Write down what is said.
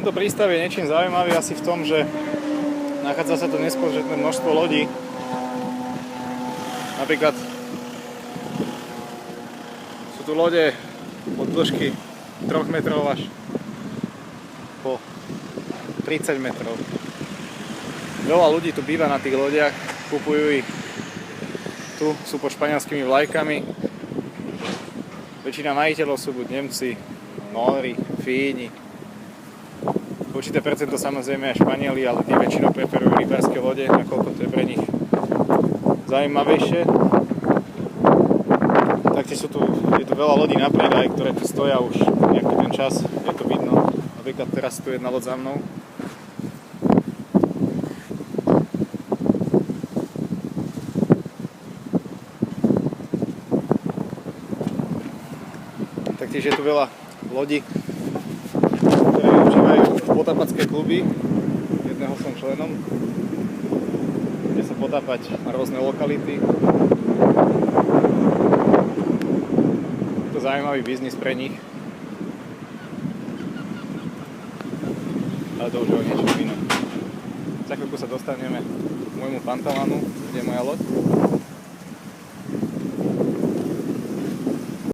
Tento prístav je niečím zaujímavý asi v tom, že nachádza sa tu nespočetné množstvo lodí. Napríklad sú tu lode od dĺžky 3 metrov až po 30 metrov. Veľa ľudí tu býva na tých lodiach, kupujú ich. Tu sú pod španielskými vlajkami. Väčšina majiteľov sú buď Nemci, Nóri, Fíni. Určité percento samozrejme aj Španieli, ale tí väčšinou preferujú rybárske lode, nakoľko to je pre nich zaujímavejšie. Taktiež je tu veľa lodí na predaj, ktoré tu stoja už nejaký ten čas, je to vidno. Napríklad teraz tu je jedna loď za mnou. Taktiež je tu veľa lodí, ktoré využívajú potápacké kluby. Jedného som členom, kde sa potápať na rôzne lokality. Je to zaujímavý biznis pre nich. Ale to už je o niečom inom. Za chvíľku sa dostaneme k môjmu pantalánu, kde je moja loď.